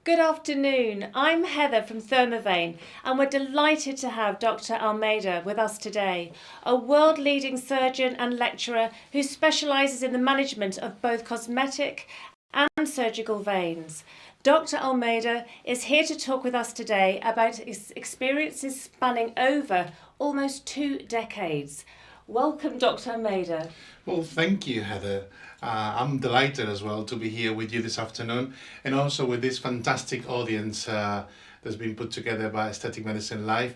Good afternoon. I'm Heather from Thermavein, and we're delighted to have Dr. Almeida with us today, a world-leading surgeon and lecturer who specialises in the management of both cosmetic and surgical veins. Dr. Almeida is here to talk with us today about his experiences spanning over almost 2 decades. Welcome, Dr. Almeida. Well, thank you, Heather. I'm delighted as well to be here with you this afternoon and also with this fantastic audience that's been put together by Aesthetic Medicine Live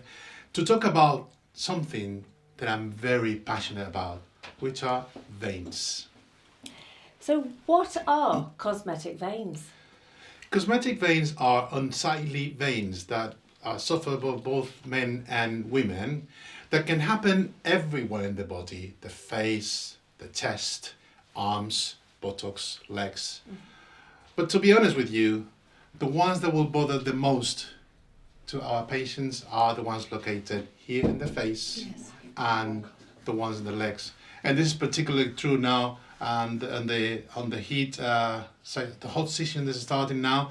to talk about something that I'm very passionate about, which are veins. So, what are cosmetic veins? Cosmetic veins are unsightly veins that are sufferable both men and women that can happen everywhere in the body, the face, the chest, arms, buttocks, legs. But to be honest with you, the ones that will bother the most to our patients are the ones located here in the face and the ones in the legs. And this is particularly true now and on the heat, the hot season that's starting now.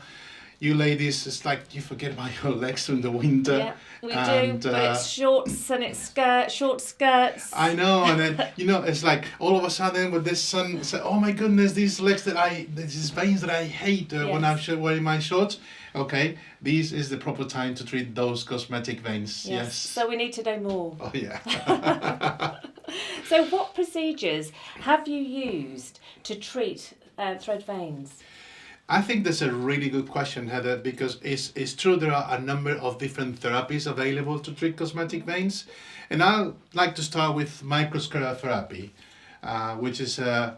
You ladies, it's like you forget about your legs in the winter. Yeah, we do, but it's shorts and it's short skirts. I know, and then, it's like all of a sudden with this sun, it's like, oh my goodness, these veins that I hate when I'm wearing my shorts. Okay, this is the proper time to treat those cosmetic veins. Yes. So we need to know more. Oh, yeah. So what procedures have you used to treat thread veins? I think that's a really good question, Heather, because it's true there are a number of different therapies available to treat cosmetic veins. And I'd like to start with microsclerotherapy, which is a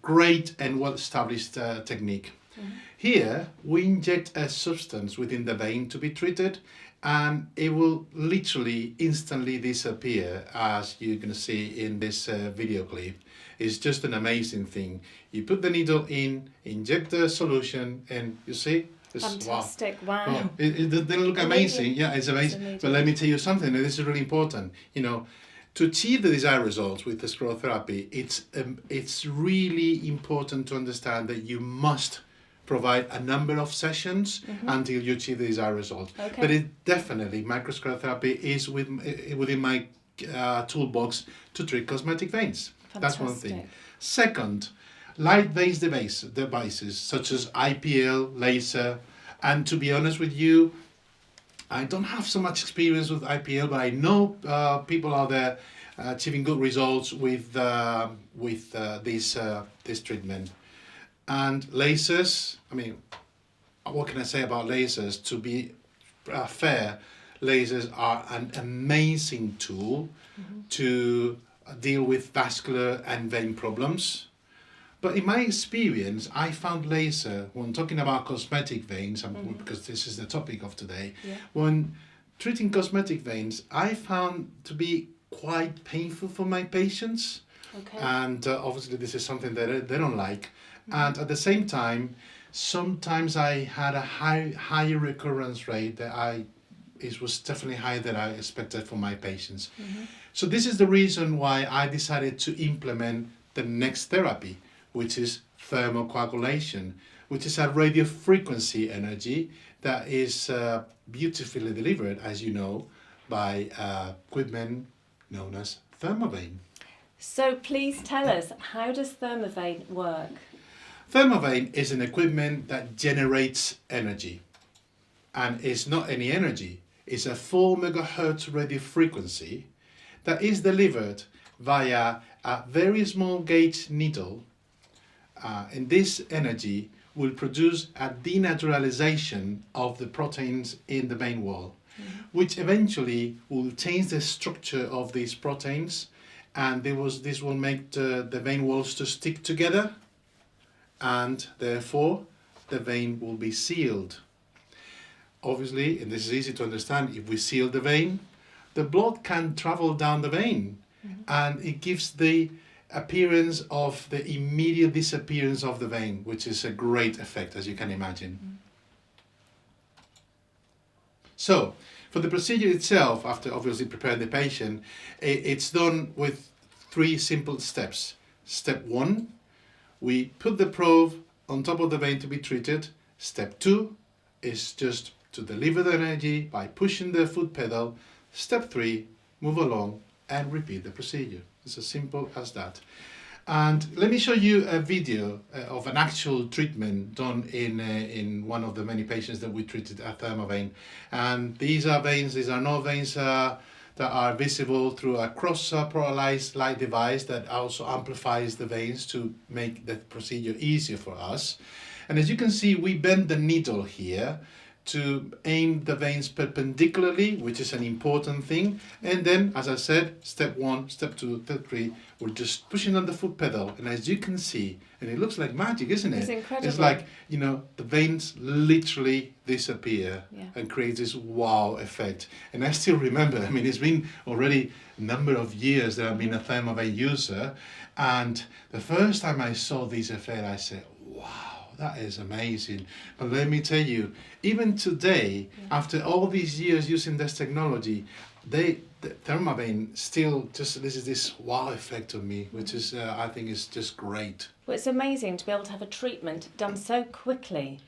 great and well-established technique. Mm-hmm. Here, we inject a substance within the vein to be treated, and it will literally instantly disappear, as you can see in this video clip. It's just an amazing thing. You put the needle in, inject the solution, and you see, it's fantastic. Wow. Well, it doesn't look amazing. Yeah, it's amazing. But let me tell you something, and this is really important. To achieve the desired results with the sclerotherapy, it's really important to understand that you must provide a number of sessions until you achieve the desired result. Okay. But it definitely, microsclerotherapy is within my toolbox to treat cosmetic veins. Fantastic. That's one thing. Second, light-based devices such as IPL, laser, and to be honest with you, I don't have so much experience with IPL, but I know people out there achieving good results with this treatment. And lasers, what can I say about lasers? To be fair, lasers are an amazing tool to deal with vascular and vein problems. But in my experience, I found laser, when talking about cosmetic veins, because this is the topic of today, when treating cosmetic veins, I found to be quite painful for my patients. Okay. And obviously this is something that they don't like. And at the same time, sometimes I had a higher recurrence rate that it was definitely higher than I expected for my patients. So this is the reason why I decided to implement the next therapy, which is thermocoagulation, which is a radio frequency energy that is beautifully delivered, as you know, by equipment known as Thermavein. So please tell us, how does Thermavein work? Thermavein is an equipment that generates energy, and it's not any energy. It's a 4 megahertz radio frequency that is delivered via a very small gauge needle, and this energy will produce a denaturalization of the proteins in the vein wall, which eventually will change the structure of these proteins, and this will make the vein walls to stick together, and therefore the vein will be sealed. Obviously, and this is easy to understand, if we seal the vein, the blood can travel down the vein, and it gives the appearance of the immediate disappearance of the vein, which is a great effect, as you can imagine. So, for the procedure itself, after obviously preparing the patient, it's done with 3 simple steps. Step 1, we put the probe on top of the vein to be treated. Step 2, is just to deliver the energy by pushing the foot pedal. Step 3, move along and repeat the procedure. It's as simple as that. And let me show you a video of an actual treatment done in one of the many patients that we treated at Thermavein. And these are veins, these are no veins that are visible through a cross-polarized light device that also amplifies the veins to make the procedure easier for us. And as you can see, we bend the needle here to aim the veins perpendicularly, which is an important thing. And then, as I said, step 1, step 2, step 3, we're just pushing on the foot pedal. And as you can see, and it looks like magic, isn't it? It's incredible. It's like, you know, the veins literally disappear and create this wow effect. And I still remember, I mean, it's been already a number of years that I've been a Thermavein user. And the first time I saw this effect, I said, wow. That is amazing. But let me tell you, even today, after all these years using this technology, the Thermavein still just, this is this wow effect on me, which is, I think is just great. Well, it's amazing to be able to have a treatment done so quickly.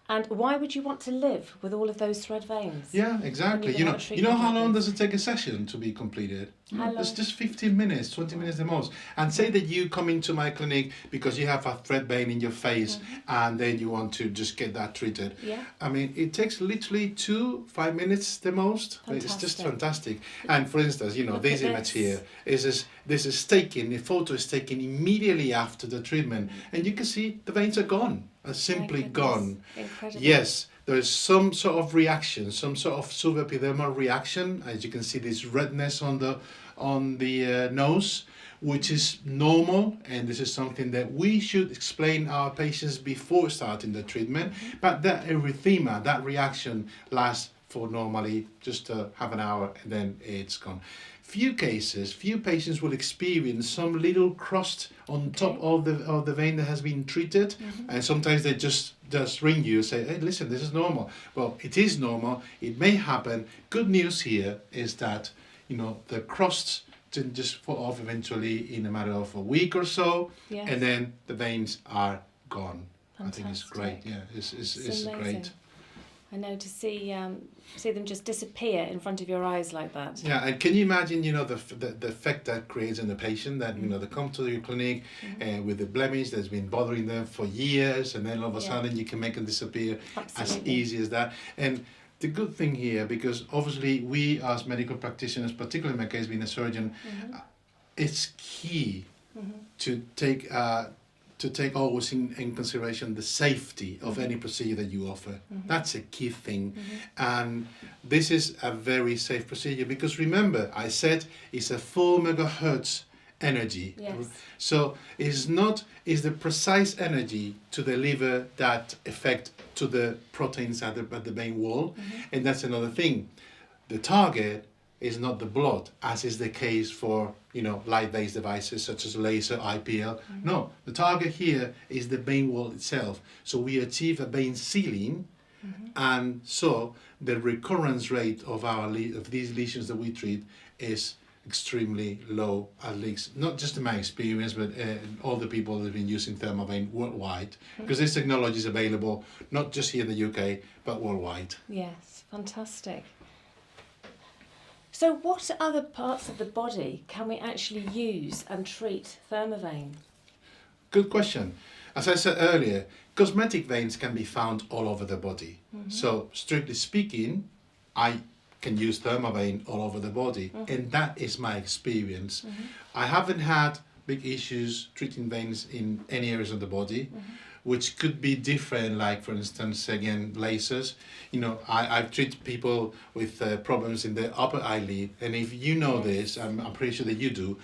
And why would you want to live with all of those thread veins? Yeah, exactly. You know how long does it take a session to be completed? How long? It's just 15 minutes, 20 minutes the most. And say that you come into my clinic because you have a thread vein in your face and then you want to just get that treated. Yeah. I mean, it takes literally 5 minutes the most. It's just fantastic. And for instance, you know, Look this at image this. here is taken, the photo is taken immediately after the treatment. And you can see the veins are gone, are simply gone. Incredible. Yes, there is some sort of reaction, some sort of subepidermal reaction. As you can see, this redness on the nose, which is normal, and this is something that we should explain our patients before starting the treatment. But that erythema, that reaction lasts for normally just half an hour, and then it's gone. Few patients will experience some little crust on top of the vein that has been treated, and sometimes they just ring you and say, hey, listen, this is normal. Well, it is normal, it may happen. Good news here is that, you know, the crusts didn't just fall off eventually in a matter of a week or so, and then the veins are gone. Fantastic. I think it's great. Yeah, it's great. I know, to see them just disappear in front of your eyes like that. Yeah, and can you imagine, you know, the effect that creates in the patient, that, you know, they come to your clinic with a blemish that's been bothering them for years, and then all of a sudden you can make them disappear as easy as that. And the good thing here, because obviously we as medical practitioners, particularly in my case being a surgeon, it's key to take always in consideration the safety of any procedure that you offer. That's a key thing. And this is a very safe procedure because remember, I said it's a 4 megahertz energy. Yes. So it's the precise energy to deliver that effect to the proteins at the vein wall. And that's another thing. The target is not the blood, as is the case for, you know, light-based devices such as laser, IPL. No, the target here is the vein wall itself. So we achieve a vein sealing, and so the recurrence rate of these lesions that we treat is extremely low, at least not just in my experience, but all the people that have been using Thermavein worldwide, because this technology is available not just here in the UK, but worldwide. Yes, fantastic. So what other parts of the body can we actually use and treat Thermavein? Good question. As I said earlier, cosmetic veins can be found all over the body. So strictly speaking, I can use Thermavein all over the body, and that is my experience. I haven't had big issues treating veins in any areas of the body, which could be different, like for instance, again, lasers. You know, I treat people with problems in the upper eyelid, and if you know this, I'm pretty sure that you do,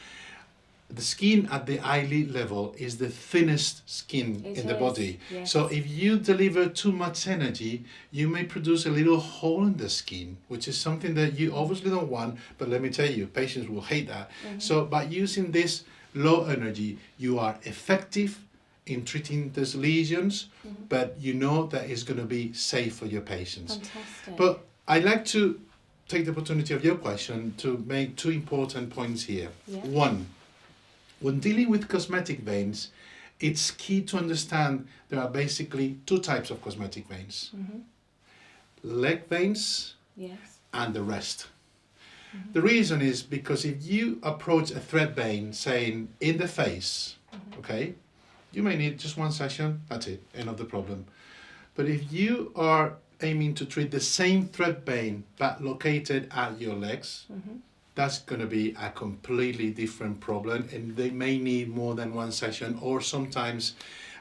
the skin at the eyelid level is the thinnest skin in the body. Yes. So if you deliver too much energy, you may produce a little hole in the skin, which is something that you obviously don't want, but let me tell you, patients will hate that. So by using this low energy, you are effective in treating these lesions, but you know that it's going to be safe for your patients. Fantastic. But I'd like to take the opportunity of your question to make 2 important points here. Yeah. One, when dealing with cosmetic veins, it's key to understand there are basically 2 types of cosmetic veins. leg veins, Yes. and the rest. The reason is because if you approach a thread vein saying in the face, okay, you may need just one session, that's it, end of the problem. But if you are aiming to treat the same thread vein but located at your legs, that's going to be a completely different problem, and they may need more than one session or sometimes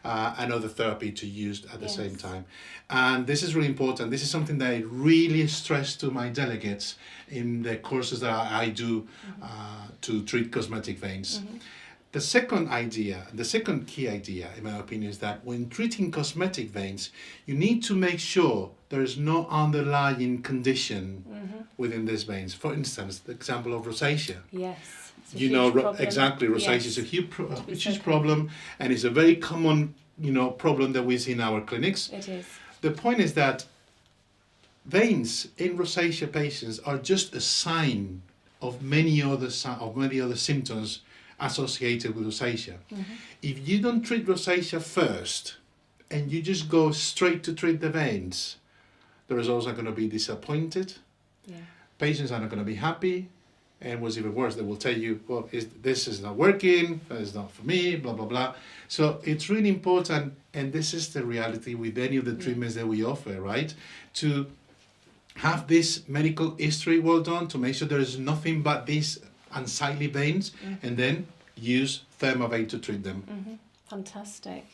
another therapy to use at the same time. And this is really important. This is something that I really stress to my delegates in the courses that I do to treat cosmetic veins. The second idea, the second key idea, in my opinion, is that when treating cosmetic veins, you need to make sure there is no underlying condition within these veins. For instance, the example of rosacea. Yes. It's a You huge know, problem. exactly, rosacea Yes. is a huge, be huge so problem, and it's a very common, problem that we see in our clinics. It is. The point is that veins in rosacea patients are just a sign of many other symptoms associated with rosacea. If you don't treat rosacea first and you just go straight to treat the veins, the results are going to be disappointed. Yeah. Patients are not going to be happy, and what's even worse, they will tell you, well, this is not working, it's not for me, blah, blah, blah. So it's really important, and this is the reality with any of the treatments that we offer, right? To have this medical history well done, to make sure there is nothing but these unsightly veins, and then use Thermavein to treat them. Fantastic.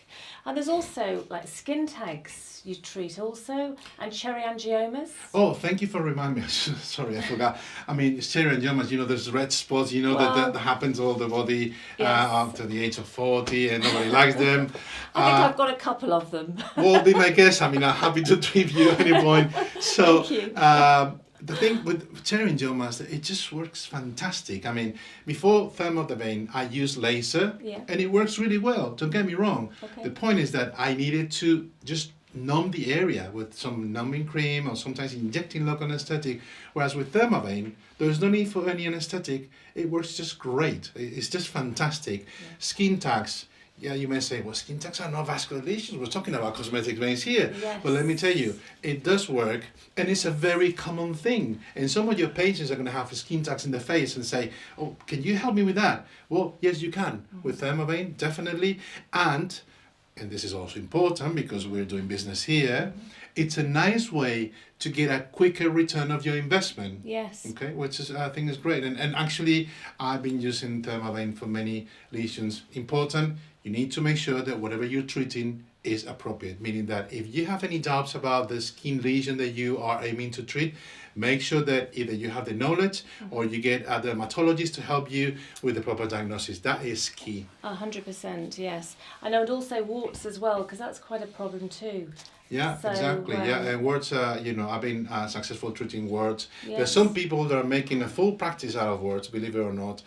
And there's also like skin tags you treat also, and cherryangiomas. Oh, thank you for reminding me. Sorry, I forgot. I mean, cherryangiomas, there's red spots, that happens all the body up to the age of 40 and nobody likes them. I think I've got a couple of them. Well, be my guest. I mean, I'm happy to treat you at any point. So, Thank you. the thing with cherryangiomas, it just works fantastic. I mean, before Thermavein, I used laser, and it works really well. Don't get me wrong. Okay. The point is that I needed to just numb the area with some numbing cream or sometimes injecting local anesthetic. Whereas with Thermavein, there's no need for any anesthetic. It works just great. It's just fantastic. Skin tags. Yeah, you may say, well, skin tags are not vascular lesions. We're talking about cosmetic veins here. Yes. But let me tell you, it does work, and it's a very common thing. And some of your patients are going to have skin tags in the face and say, oh, can you help me with that? Well, yes, you can. With Thermavein, definitely. And this is also important because we're doing business here, it's a nice way to get a quicker return of your investment. Yes. Okay, which is I think is great. And actually, I've been using Thermavein for many lesions. Important, you need to make sure that whatever you're treating is appropriate, meaning that if you have any doubts about the skin lesion that you are aiming to treat, make sure that either you have the knowledge or you get a dermatologist to help you with the proper diagnosis. That is key. 100%, yes. I know, and also warts as well, because that's quite a problem too. Yeah, So, exactly. Yeah, and warts, I've been successful treating warts. Yes. There's some people that are making a full practice out of warts, believe it or not.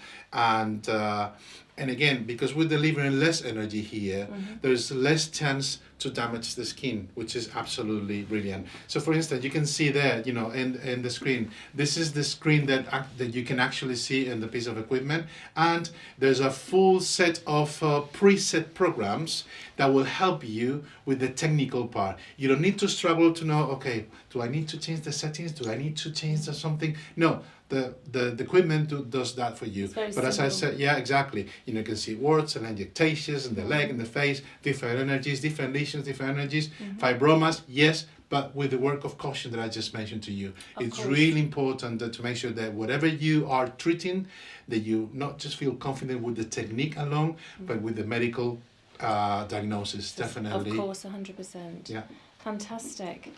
And again, because we're delivering less energy here, there's less chance to damage the skin, which is absolutely brilliant. So for instance, you can see there, in the screen, this is the screen that you can actually see in the piece of equipment. And there's a full set of preset programs that will help you with the technical part. You don't need to struggle to know, okay, do I need to change the settings? Do I need to change something? No. The equipment does that for you. But as I said, yeah, exactly. You can see warts and injectations in the leg and the face, different energies, different lesions, different energies. Fibromas, yes, but with the work of caution that I just mentioned to you. It's really important to make sure that whatever you are treating, that you not just feel confident with the technique alone, but with the medical diagnosis, definitely. Of course, 100%. Yeah. Fantastic.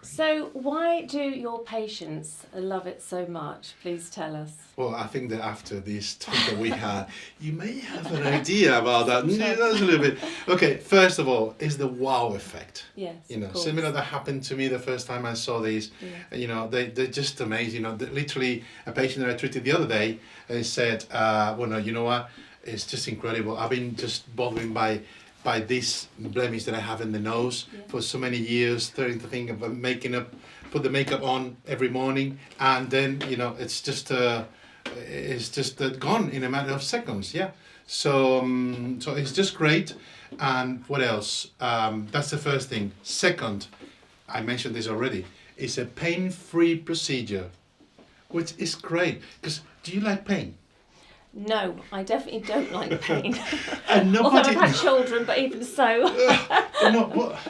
So why do your patients love it so much? Please tell us. Well, I think that after this talk that we had, you may have an idea about that. That's a little bit. Okay, first of all, is the wow effect. Yes. Similar that happened to me the first time I saw these. Yeah. They're just amazing. Literally, a patient that I treated the other day said, well, no, you know what? It's just incredible. I've been just bothering by this blemish that I have in the nose for so many years, starting to think about put the makeup on every morning, and then it's just is just gone in a matter of seconds. Yeah. So so it's just great. And what else? That's the first thing. Second, I mentioned this already. It's a pain-free procedure, which is great. Because do you like pain? No, I definitely don't like pain. And Although nobody. I've had children, but even so.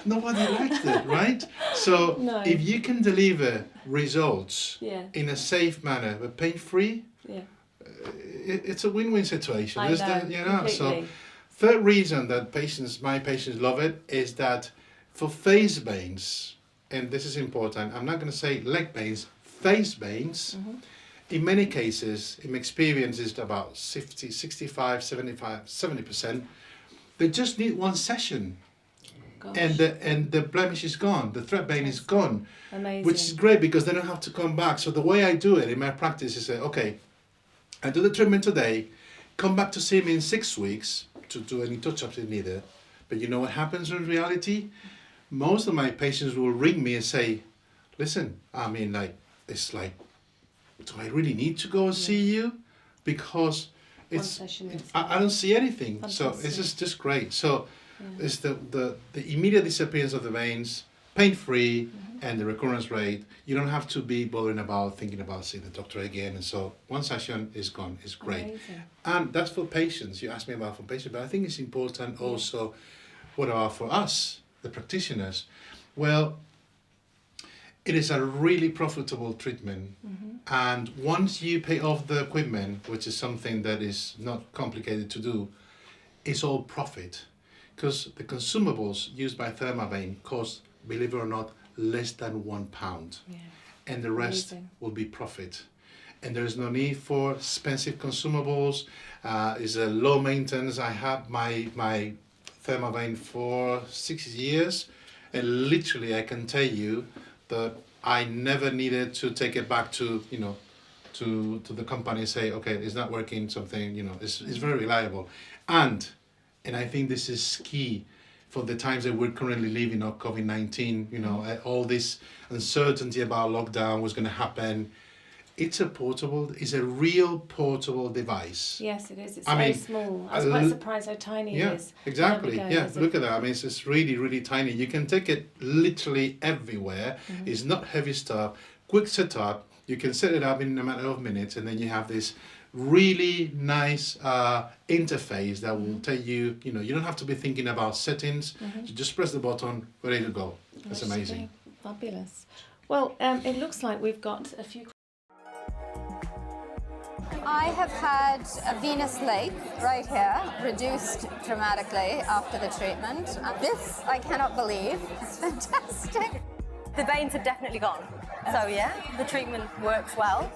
Nobody likes it, right? So No. if you can deliver results Yeah. in a safe manner, but pain-free, Yeah. it's a win-win situation. I isn't know, it? You know. So completely. third reason that my patients love it is that for face veins, and this is important. I'm not going to say leg veins, face veins. Mm-hmm. In many cases, in my experience, is about 60, 65, 75, 70%. They just need one session, Gosh. and the blemish is gone. The threat vein is gone, Amazing. which is great because they don't have to come back. So the way I do it in my practice is say, okay, I do the treatment today, come back to see me in 6 weeks to do any touch-ups if needed. But you know what happens in reality? Most of my patients will ring me and say, listen, I mean, like, it's like, do I really need to go and see you? Because it's One session is I don't see anything. So fantastic. it's just great. So it's the immediate disappearance of the veins, pain-free, and the recurrence rate. You don't have to be bothering about thinking about seeing the doctor again. And so one session is gone. It's great. Amazing. And that's for patients. You asked me about for patients, but I think it's important also what are for us, the practitioners. Well, it is a really profitable treatment. And once you pay off the equipment, which is something that is not complicated to do, it's all profit. Because the consumables used by Thermavein cost, believe it or not, less than £1. Yeah. And the rest Amazing. will be profit. And there is no need for expensive consumables. It's a low maintenance. I have my Thermavein for 6 years, and literally I can tell you that I never needed to take it back to to the company and say, okay, it's not working, something, it's very reliable. And I think this is key for the times that we're currently living of COVID-19, all this uncertainty about lockdown was going to happen. It's a real portable device. Yes, it is. It's I very mean, small. I was quite surprised how tiny it Yeah, is. exactly. There we go. Yeah, There's a- look at that. I mean, it's really, really tiny. You can take it literally everywhere. It's not heavy stuff. Quick setup. You can set it up in a matter of minutes, and then you have this really nice interface that will tell you, you don't have to be thinking about settings. You just press the button, ready to go. That's amazing. Fabulous. Well, it looks like we've got a few. I have had a venous lake right here, reduced dramatically after the treatment. This I cannot believe. It's fantastic. The veins have definitely gone. So yeah, the treatment works well.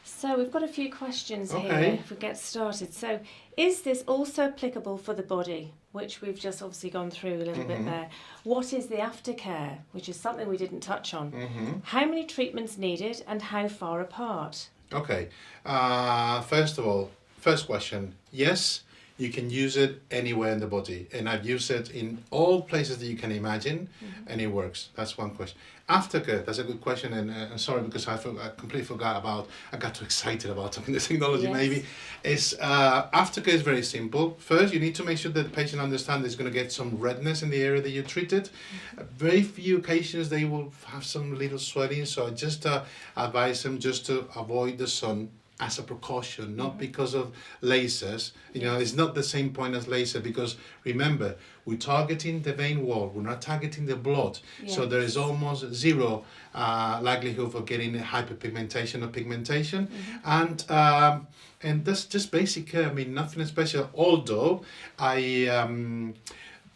So we've got a few questions here Okay. if we get started. So is this also applicable for the body, which we've just obviously gone through a little bit there? What is the aftercare, which is something we didn't touch on? How many treatments needed and how far apart? Okay. First of all, first question. Yes, you can use it anywhere in the body, and I've used it in all places that you can imagine, and it works. That's one question. Aftercare, that's a good question, and I'm sorry because I completely forgot about. I got too excited about talking the technology. Yes. Maybe aftercare is very simple. First, you need to make sure that the patient understands there's going to get some redness in the area that you treated. Very few occasions they will have some little swelling, so I just advise them just to avoid the sun as a precaution, not because of lasers. It's not the same point as laser, because remember, we're targeting the vein wall, we're not targeting the blood. So there is almost zero likelihood of getting hyperpigmentation or pigmentation. And that's just basic care. I mean, nothing special. Although if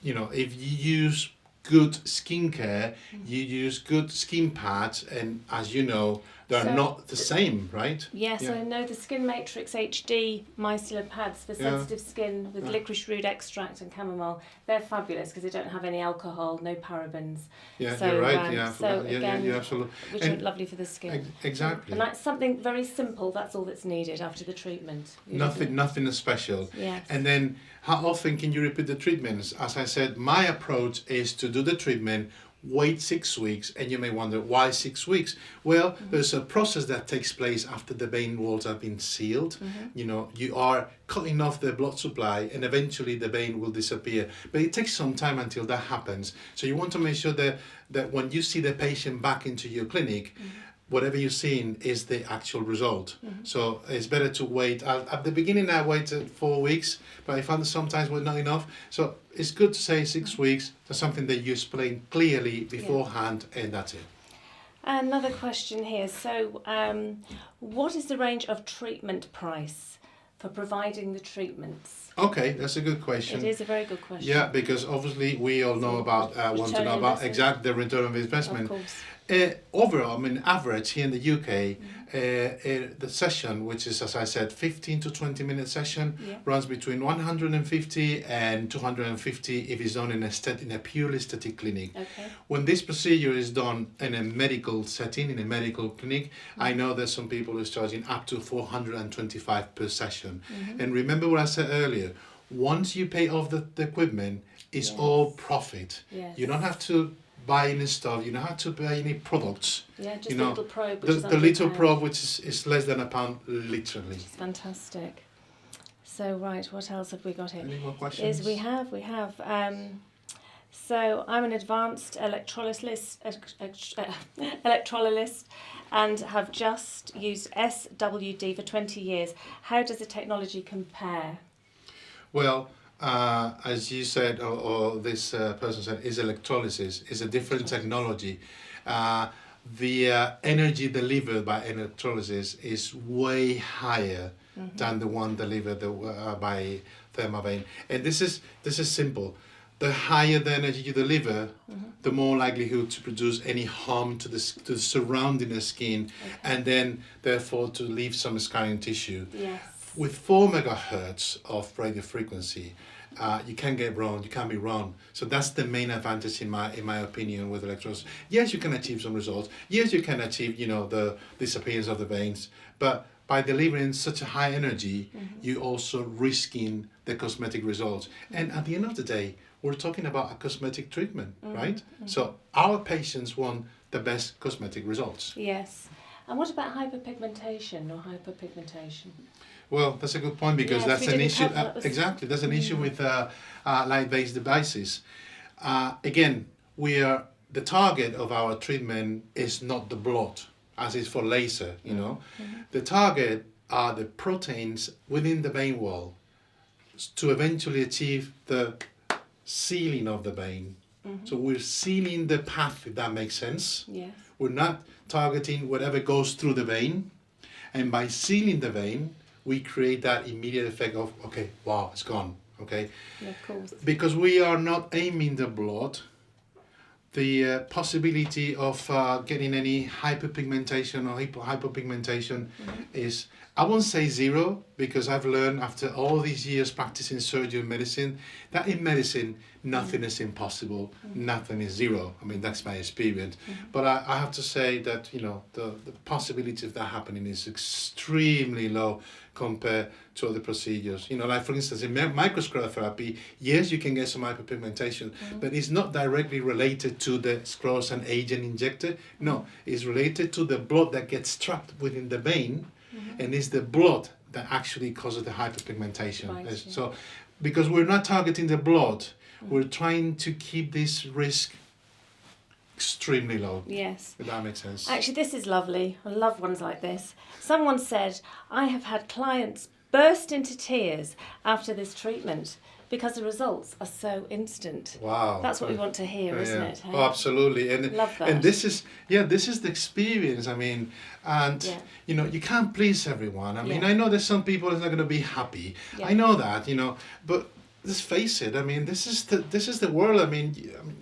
you use good skincare, you use good skin pads, and as you know, they're So- not the same, right? Yes, Yeah. I know the Skin Matrix HD micellar pads for Yeah. sensitive skin with Yeah. licorice root extract and chamomile. They're fabulous because they don't have any alcohol, no parabens. Yeah, So, you're right. Yeah, I so forgot. Yeah, again, you're absolutely. which And are lovely for the skin. exactly. And that's something very simple. That's all that's needed after the treatment. You don't need- Nothing special. Yes. And then, how often can you repeat the treatments? As I said, my approach is to do the treatment, wait 6 weeks, and you may wonder why 6 weeks. Well, there's a process that takes place after the vein walls have been sealed. You know, you are cutting off the blood supply, and eventually the vein will disappear. But it takes some time until that happens. So you want to make sure that when you see the patient back into your clinic, whatever you're seeing is the actual result. So it's better to wait. At the beginning, I waited 4 weeks, but I found that sometimes was not enough. So it's good to say 6 weeks. That's something that you explain clearly beforehand, and that's it. Another question here. So, what is the range of treatment price for providing the treatments? Okay, that's a good question. It is a very good question. Yeah, because obviously we all know about want to Return know on about investment. exactly the return of Of investment. course. Overall, I mean, average here in the UK, the session, which is, as I said, 15 to 20 minute session, Yeah. runs between 150 and 250 if it's done in a purely aesthetic clinic. Okay. When this procedure is done in a medical setting, in a medical clinic, I know that some people is charging up to 425 per session. And remember what I said earlier, once you pay off the equipment, it's Yes. all profit. Yes. You don't have to buy any stuff, you don't have to buy any products. Yeah, just You a know, little probe. Which The, is the under little a pound. probe, which is less than a pound, literally. It's fantastic. So, right, what else have we got here? Any more questions? Is we have. So I'm an advanced electrolyst and have just used SWD for 20 years. How does the technology compare? Well, as you said, or this person said, is electrolysis. Is a different technology. The energy delivered by electrolysis is way higher than the one delivered by Thermavein. And this is simple. The higher the energy you deliver, the more likelihood to produce any harm to the surrounding skin, and then therefore to leave some scarring tissue. Yes. With 4 megahertz of radio frequency, you can get wrong. You can be wrong. So that's the main advantage in my opinion with electrodes. Yes, you can achieve some results. Yes, you can achieve the disappearance of the veins, but by delivering such a high energy, you also risking the cosmetic results. And at the end of the day, we're talking about a cosmetic treatment, right? So our patients want the best cosmetic results. Yes. And what about hyperpigmentation or hyperpigmentation? Well, that's a good point because Yes, that's we an didn't issue. cover that was- Exactly, that's an issue with light-based devices. Again, the target of our treatment is not the blood, as is for laser. You know, the target are the proteins within the vein wall to eventually achieve the sealing of the vein. So we're sealing the path, if that makes sense. Yes. We're not targeting whatever goes through the vein. And by sealing the vein, we create that immediate effect of, okay, wow, it's gone, okay? Of course. Because we are not aiming the blood, the possibility of getting any hyperpigmentation or hypopigmentation is, I won't say zero, because I've learned after all these years practicing surgery and medicine, that in medicine, nothing is impossible, nothing is zero. I mean, that's my experience. But I have to say that, the possibility of that happening is extremely low compared to other procedures. Like for instance, in microsclerotherapy, yes, you can get some hyperpigmentation, but it's not directly related to the sclerosant agent injected. No, it's related to the blood that gets trapped within the vein, and it's the blood that actually causes the hyperpigmentation. Right, yeah. So, because we're not targeting the blood, we're trying to keep this risk extremely low. Yes. If that makes sense. Actually, this is lovely. I love ones like this. Someone said, I have had clients burst into tears after this treatment because the results are so instant. Wow. That's what we want to hear, isn't it? Hey? Oh, absolutely. And Love that. And this is the experience. I mean, and Yeah. you can't please everyone. I mean, Yeah. I know there's some people that's not going to be happy. Yeah. I know that, but let's face it. I mean, this is the world. I mean,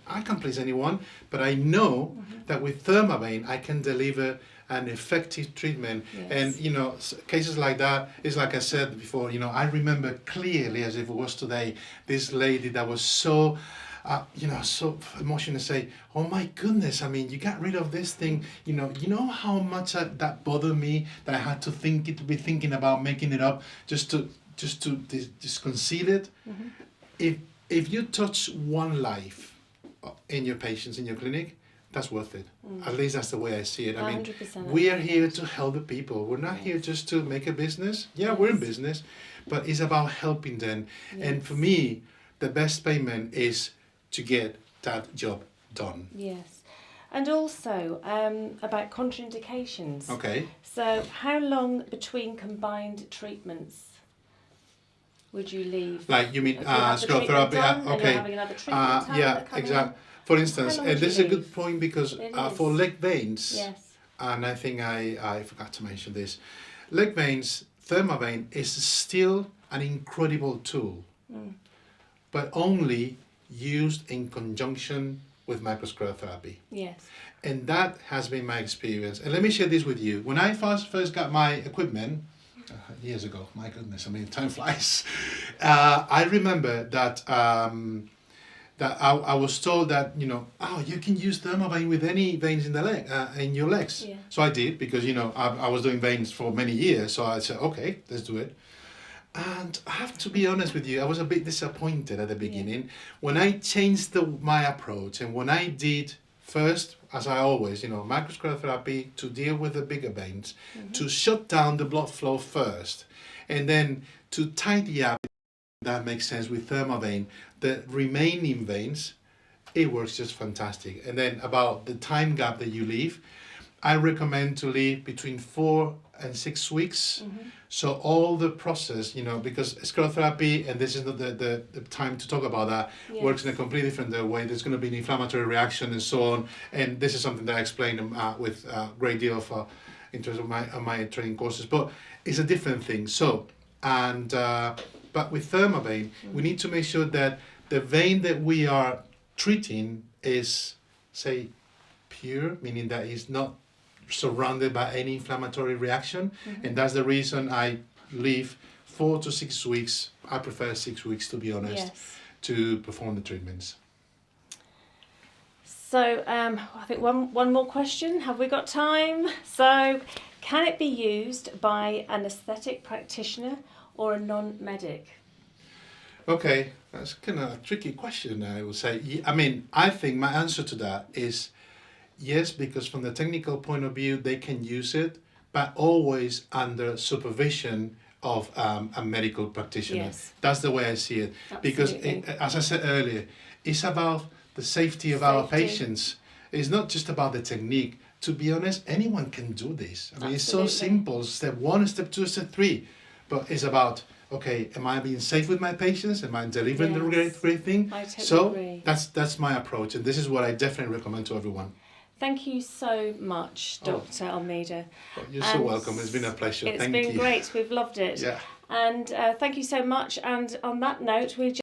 I can't please anyone, but I know that with Thermavein I can deliver an effective treatment. Yes. And you know, cases like that is like I said before. You know, I remember clearly as if it was today. This lady that was so. You know, so emotional to say, oh my goodness, I mean, you got rid of this thing, you know how much that bothered me, that I had to be thinking about making it up just to just conceal it. If you touch one life in your patients, in your clinic, that's worth it. At least that's the way I see it. I mean, 100% we are here to help the people. We're not here just to make a business. Yeah, we're in business, but it's about helping them. And for me, the best payment is to get that job done. Yes. And also about contraindications. Okay. So how long between combined treatments would you leave? Like you mean If you have the scrub treatment therapy? done, then Okay. you're having another treatment time Yeah, that come in. exactly. For instance, How long would this is you a good leave? point because It for is. leg veins, Yes. and I think I forgot to mention this, leg veins, Thermavein is still an incredible tool, but only used in conjunction with microsclerotherapy. Yes. And that has been my experience. And let me share this with you. When I first got my equipment, years ago, my goodness, I mean, time flies. I remember that I was told that, you know, oh, you can use Thermavein with any veins in the leg, in your legs. Yeah. So I did, because, you know, I was doing veins for many years. So I said, okay, let's do it. And I have to be honest with you, I was a bit disappointed at the beginning when I changed my approach, and when I did first, as I always, you know, microsclerotherapy to deal with the bigger veins, to shut down the blood flow first, and then to tidy up, that makes sense, with Thermavein, the remaining veins, it works just fantastic. And then about the time gap that you leave, I recommend to leave between 4 and 6 weeks. So all the process, you know, because sclerotherapy, and this is not the time to talk about that, works in a completely different way. There's going to be an inflammatory reaction and so on. And this is something that I explain with a great deal of in terms of my training courses. But it's a different thing. So, and but with Thermavein, we need to make sure that the vein that we are treating is, say, pure, meaning that it's not surrounded by any inflammatory reaction. And that's the reason I leave 4 to 6 weeks. I prefer 6 weeks, to be honest, Yes. to perform the treatments. So I think one more question. Have we got time? So can it be used by an aesthetic practitioner or a non-medic? Okay, that's kind of a tricky question, I would say. I mean, I think my answer to that is yes, because from the technical point of view, they can use it, but always under supervision of a medical practitioner. Yes. That's the way I see it. Because, Absolutely. as I said earlier, it's about the safety of our Safety. patients. It's not just about the technique. To be honest, anyone can do this. I mean, it's so Absolutely. simple. Step 1, step 2, step 3. But it's about, okay, am I being safe with my patients? Am I delivering the Yes. great thing? I totally So agree. that's my approach, and this is what I definitely recommend to everyone. Thank you so much, Dr. Almeida. You're so And welcome. It's been a pleasure. It's Thank been you. great. We've loved it. Yeah. And thank you so much. And on that note, we